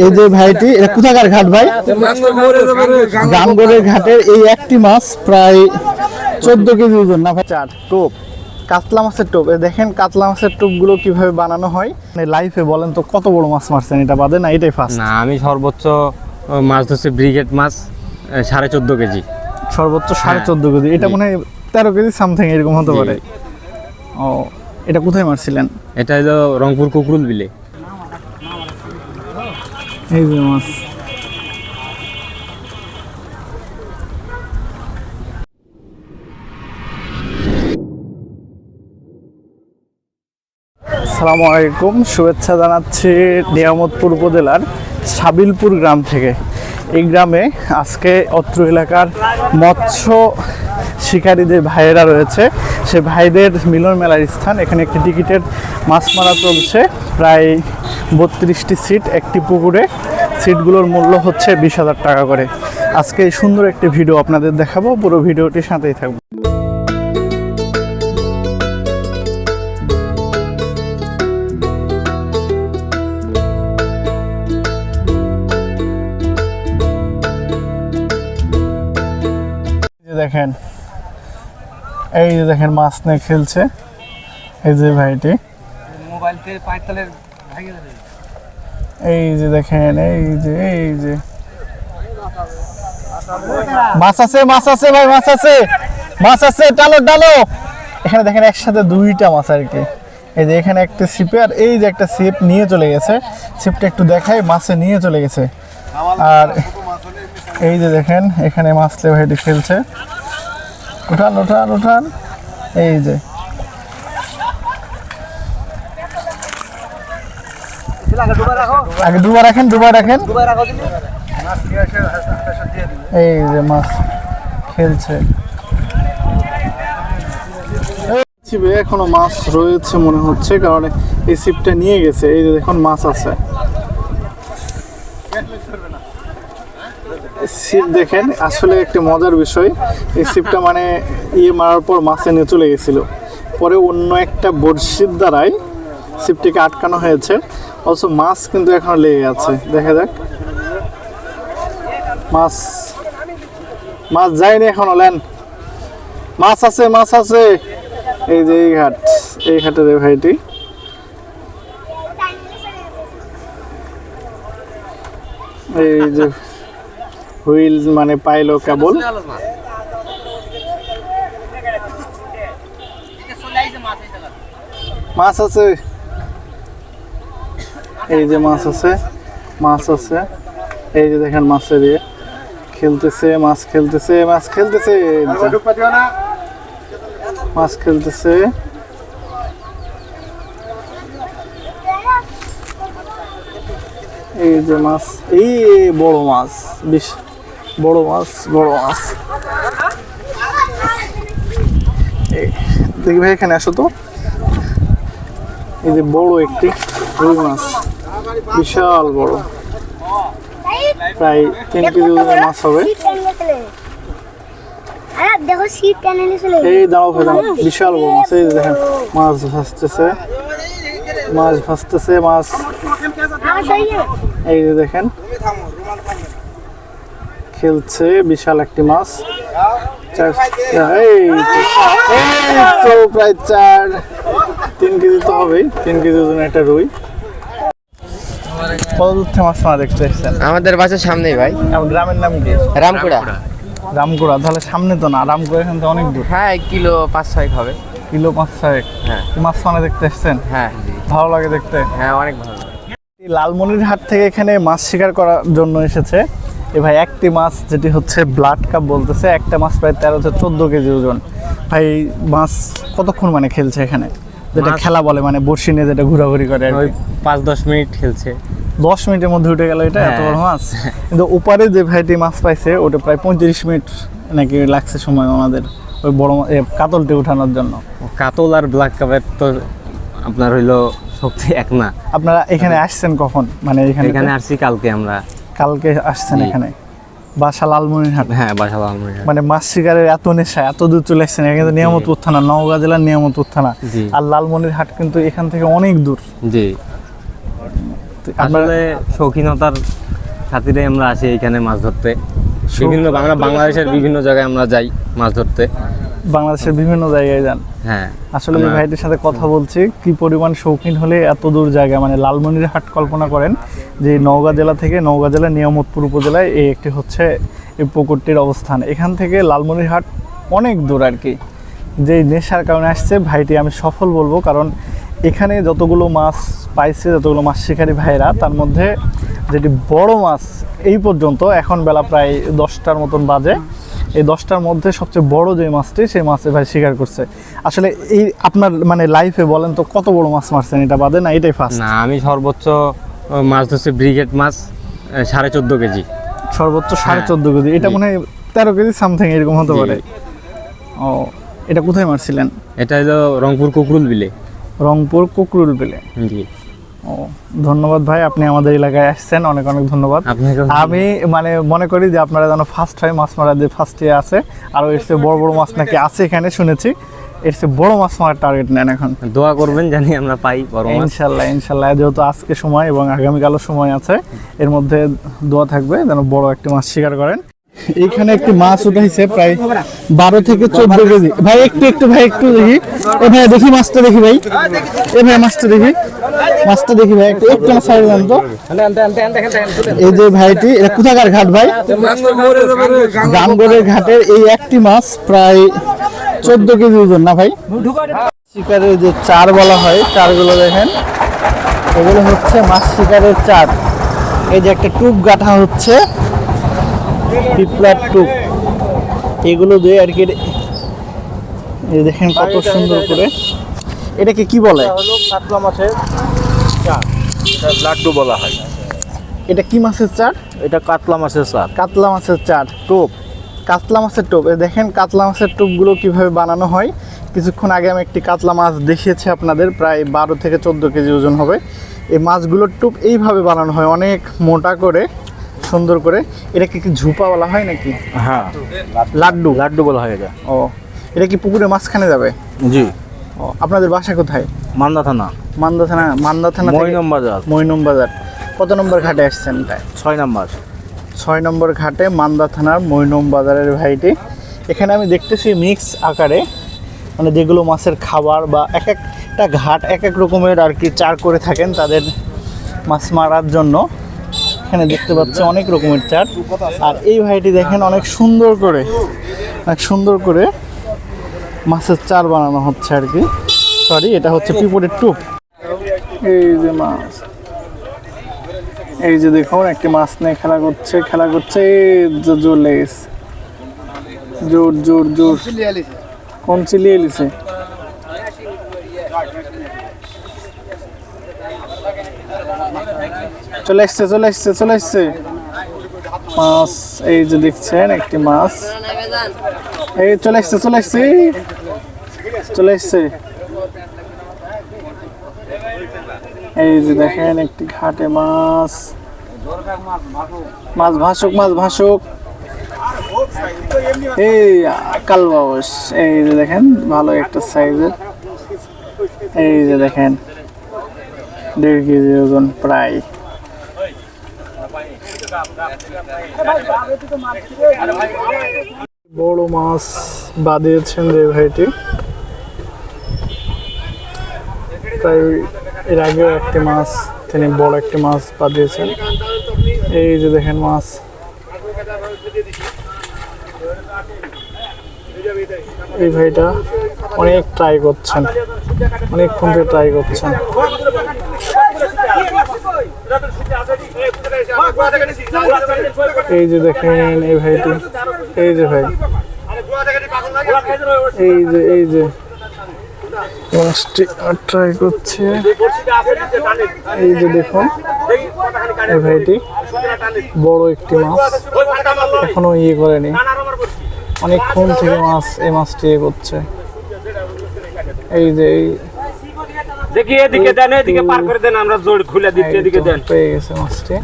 এই যে ভাইটি এটা কোথাকার ঘাট ভাই? গামগড়ের ঘাটের এই একটি মাছ প্রায় 14 কেজি ওজন না ভাই? 4 টোপ কাতলা মাছের টোপ। দেখেন কাতলা মাছের টোপগুলো কিভাবে বানানো হয়। লাইফে বলেন তো কত বড় মাছ মারছেন এটা বাদে? না এটাই ফার্স্ট? না, আমি সর্বোচ্চ মাছ ধরছি ব্রিগেড মাছ 14.5 কেজি। সর্বোচ্চ 14.5 কেজি? এটা মনে হয় 13 কেজি সামথিং এরকম হতে পারে। ও, এটা কোথায় মারছিলেন? এটা হলো রংপুর কুকরুল বিলে। এই যে মাছ। আসসালামু আলাইকুম, শুভেচ্ছা জানাচ্ছি নিয়ামতপুর উপজেলার সাবিলপুর গ্রাম থেকে। এই গ্রামে আজকে অত্র এলাকার মৎস্য শিকারীদের ভাইয়েরা রয়েছে, সে ভাইদের মিলন মেলার স্থান। এখানে একটি টিকিটের মাছ মারা চলছে, প্রায় 32টি সিট একটি পুকুরে। সিটগুলোর মূল্য হচ্ছে 20,000 টাকা করে। আজকে এই সুন্দর একটি ভিডিও আপনাদের দেখাবো, পুরো ভিডিওটির সাথেই থাকবো। দেখেন, এই যে দেখেন মাছ নিয়ে খেলছে এই যে ভাইটি। এই যে দেখেন, এই যে মাছ আছে, মাছ আছে ভাই, মাছ আছে, মাছ আছে, ডালো ডালো। এখানে দেখেন একসাথে 2টা মাছ আর কি। এই যে এখানে একটা ছিপে, আর এই যে একটা ছিপ নিয়ে চলে গেছে। ছিপটা একটু দেখাই, মাছে নিয়ে চলে গেছে। আর এই যে দেখেন এখানে মাছলে ভাইটি খেলছে। উঠান উঠান উঠান, এই যে আগে ডুবা রাখেন, ডুবা রাখেন। এই যে মাছ খেলছে, ছিপে এখনো মাছ রয়েছে মনে হচ্ছে, কারণ এই ছিপটা নিয়ে গেছে। এই যে দেখুন মাছ আছে। ছিপ দেখেন, আসলে একটি মজার বিষয়। এই ছিপটা মানে মারার পর মাছে নিয়ে চলে গেছিল, পরে অন্য একটা বড়শির দ্বারাই ছিপটিকে আটকানো হয়েছে। অবশ্য মাছ কিন্তু এখনো লেগে আছে, দেখা যাক। মাছ মাছ যায়নি এখনো, লেন মাছ আছে, মাছ আছে। এই যে এই ঘাট, এই ঘাটের ভাইটি। এই যে হুইল মানে পাইলো কেবল। মাছ আছে, এই যে মাছ আছে, মাছ আছে। এই যে দেখেন মাছে দিয়ে খেলতেছে, মাছ খেলতেছে, মাছ খেলতেছে, মাছ খেলতেছে। এই যে মাছ, এই বড় মাছ, বেশ বড় মাছ, বড় মাছ। দেখি ভাই এখানে আসো তো। এই যে বড় একটি রুই মাছ, বিশাল বড়, প্রায় 3 কেজি ওজনের মাছ হবে। এই দাঁড়াও ফেলাম, বিশাল বড় মাছ। এই যে দেখেন মাছ ভাসতেছে, মাছ ভাসতেছে, মাছ। এই যে দেখেন খেলছে, বিশাল একটি মাছ। এই তো প্রায় 3 কেজি তো হবেই, 3 কেজি ওজনের একটা রুই। কত দূর থেকে মাছ মারা দেখতে এসেছেন? আমাদের বাসার সামনেই ভাই। গ্রামের নাম কি? রামকুড়া। রামকুড়া, তাহলে সামনে তো না, রামকুড়া এখান থেকে অনেক দূর। হ্যাঁ, কিলো 5-6 হবে। কিলো 5-6? হ্যাঁ। মাছ মানে দেখতে এসেছেন? হ্যাঁ। ভালো লাগে দেখতে? হ্যাঁ, অনেক ভালো। লালমনিরহাট থেকে এখানে মাছ শিকার করার জন্য এসেছে এ ভাই। একটি মাছ যেটি হচ্ছে ব্লাড কাপ বলতেছে, একটা মাছ প্রায় 13-14 কেজি ওজন। ভাই মাছ কতক্ষণ মানে খেলছে এখানে, যেটা খেলা বলে মানে বড়শি নিয়ে যেটা ঘোরাঘুরি করে? 5-10 মিনিট খেলছে। 10 মিনিটের মধ্যে উঠে গেল এটা? এত বড় মাছ। কিন্তু ওপারে যে ভাইটি মাছ পাইছে ওটা প্রায় 35 মিনিট নাকি লাগছে সময় আমাদের ওই বড় কাতলটি উঠানোর জন্য। কাতল আর ব্ল্যাক কাপের তো আপনার হইলো শক্তি এক না। আপনারা এখানে আসছেন কখন? মানে এখানে আসছি কালকে। আমরা কালকে আসছেন এখানে? বাসা লালমনিরহাট? হ্যাঁ, বাসা লালমনিরহাট। মানে মাছ শিকারের এত নেশা, এত দূর চলে আসছেন। এখানে কিন্তু নিয়ামতপুর থানা, নওগাঁ জেলার নিয়ামতপুর থানা। আর লালমনিরহাট কিন্তু এখান থেকে অনেক দূর। জি। আপনার আসলে শৌখিনতার খাতিরে আমরা আসি এখানে মাছ ধরতে। আমরা বাংলাদেশের বিভিন্ন জায়গায় আমরা যাই মাছ ধরতে। বাংলাদেশের বিভিন্ন জায়গায় যান? হ্যাঁ, আসলে এই ভাইটির সাথে কথা বলছি, কি পরিমাণ শৌখিন হলে এত দূর জায়গা, মানে লালমনিরহাট কল্পনা করেন যে নওগাঁ জেলা থেকে, নওগাঁ জেলার নিয়ামতপুর উপজেলায় এই একটি হচ্ছে এই পুকুরটির অবস্থান। এখান থেকে লালমনিরহাট অনেক দূর আর কি। যে নেশার কারণে আসছে ভাইটি, আমি সফল বলবো, কারণ এখানে যতগুলো মাছ পাইছে, যতগুলো মাছ শিকারী ভাইরা, তার মধ্যে যেটি বড় মাছ এই পর্যন্ত, এখন বেলা প্রায় 10টার মতন বাজে, এই 10টার মধ্যে সবচেয়ে বড় যে মাছটি, সেই মাছে ভাই শিকার করছে। আসলে এই আপনার মানে লাইফে বলেন তো কত বড় মাছ মারছেন, এটা বাদে না এটাই ফার্স্ট? না, আমি সর্বোচ্চ মাছ ধরছি ব্রিগেড মাছ 14.5 কেজি। সর্বোচ্চ 14.5 কেজি? এটা মনে হয় 13 কেজি সামথিং এরকম হতে পারে। ও, এটা কোথায় মারছিলেন? এটা হলো রংপুর কুকরুল বিলে। রংপুর কুকরুল বিলে? জি। ও, ধন্যবাদ ভাই, আপনি আমাদের এলাকায় আসছেন, অনেক অনেক ধন্যবাদ। আমি মানে মনে করি যে আপনারা যেন ফার্স্ট হয়, মাছ মারা যে ফার্স্টে আছে, আর এর চেয়ে বড় বড় মাছ নাকি আছে এখানে শুনেছি, এর চেয়ে বড় মাছ মারার টার্গেট নেন এখন। দোয়া করবেন জানি আমরা পাই বড় মাছ। ইনশাল্লাহ ইনশাল্লাহ, যেহেতু আজকে সময় এবং আগামীকালও সময় আছে, এর মধ্যে দোয়া থাকবে যেন বড় একটি মাছ শিকার করেন। এইখানে একটি মাছ উঠাইছে প্রায় 12 থেকে 14 কেজি। ভাই একটু ভাই একটু দেখি, এ ভাই দেখি মাছটা দেখি ভাই, এ ভাই মাছটা দেখি ভাই, একটু না সাইড দেন তো। এই যে ভাইটি, এটা কোথাকার ঘাট ভাই? গামগড়ের ঘাটের এই একটি মাছ প্রায় 14 কেজি ওজন না ভাই? শিকারের যে চার বলা হয়, চারগুলো দেখেন, এগুলো হচ্ছে মাছ শিকারের চার। এই যে একটা টুপ গাঁথা হচ্ছে, পিপলার টুপ, এগুলো দিয়ে আর কি। এই দেখেন কত সুন্দর করে, এটাকে কি বলে? কাতলা মাছের চার, লাড্ডু বলা হয়। এটা কি মাছের চার? এটা কাতলা মাছের চার। কাতলা মাছের চার, টোপ, কাতলা মাছের টোপ। এই দেখেন কাতলা মাছের টোপগুলো কিভাবে বানানো হয়। কিছুক্ষণ আগে আমি একটি কাতলা মাছ দেখিয়েছি আপনাদের, প্রায় 12 থেকে 14 কেজি ওজন হবে। এই মাছগুলোর টোপ এইভাবে বানানো হয়, অনেক মোটা করে, সুন্দর করে। এটাকে কি ঝুপা বলা হয় নাকি? হ্যাঁ, লাড্ডু বলা হয় এটা। ও, এটা কি পুকুরে মাঝখানে যাবে? জি। ও, আপনাদের বাসা কোথায়? মান্দা থানা, মান্দা থানা থেকে মইনম বাজার। মইনম বাজার। কত নম্বর ঘাটে আসছেন? 6 নাম্বার। 6 নম্বর ঘাটে, মান্দা থানার মইনম বাজারের ভাইটি। এখানে আমি দেখতেছি মিক্স আকারে, মানে যেগুলো মাছের খাবার বা এক একটা ঘাট এক এক রকমের আর কি চার করে থাকেন তাদের মাছ মারার জন্য। এখানে দেখতে পাচ্ছি অনেক রকমের চার। আর এই ভাইটি দেখেন অনেক সুন্দর করে মাছের চার বানানো হচ্ছে আর কি। সরি, এটা হচ্ছে পিঁপড়ের টুপ। এই যে মাছ, এই যে দেখুন একটি মাছ নিয়ে খেলা করছে। জোর লেগেছে, জোর কোন চিলিয়ে লিছে? চলে আসছে মাছ। এই যে দেখছেন একটি মাছ, এই চলে আসছে। এই যে দেখেন একটি ঘাটে মাছ ভাসুক। এই কালবাউস, এই যে দেখেন ভালো একটা সাইজের। এই যে দেখেন 1.5 কেজি ওজন প্রায়। বড় মাছ বাঁধিয়েছেন যে ভাইটি, তাই এর আগেও একটি মাছ তিনি বড় একটি মাছ বাঁধিয়েছেন। এই যে দেখেন মাছ, এই ভাইটা অনেক ট্রাই করছেন, অনেকক্ষণ থেকে ট্রাই করছেন। এই যে দেখেন এই ভাইটি, এই যে ভাই, এই যে মাছটি ট্রাই করছে। এই যে দেখুন এই ভাইটি বড় একটি মাছ, এখনো করেনি, অনেকক্ষণ থেকে এই মাছটি করছে। এই যে দেখি এদিকে দেন, এদিকে পার করে দেন, আমরা জোর খুলে দিচ্ছি, এদিকে দেন। পেয়ে গেছে মাছটি।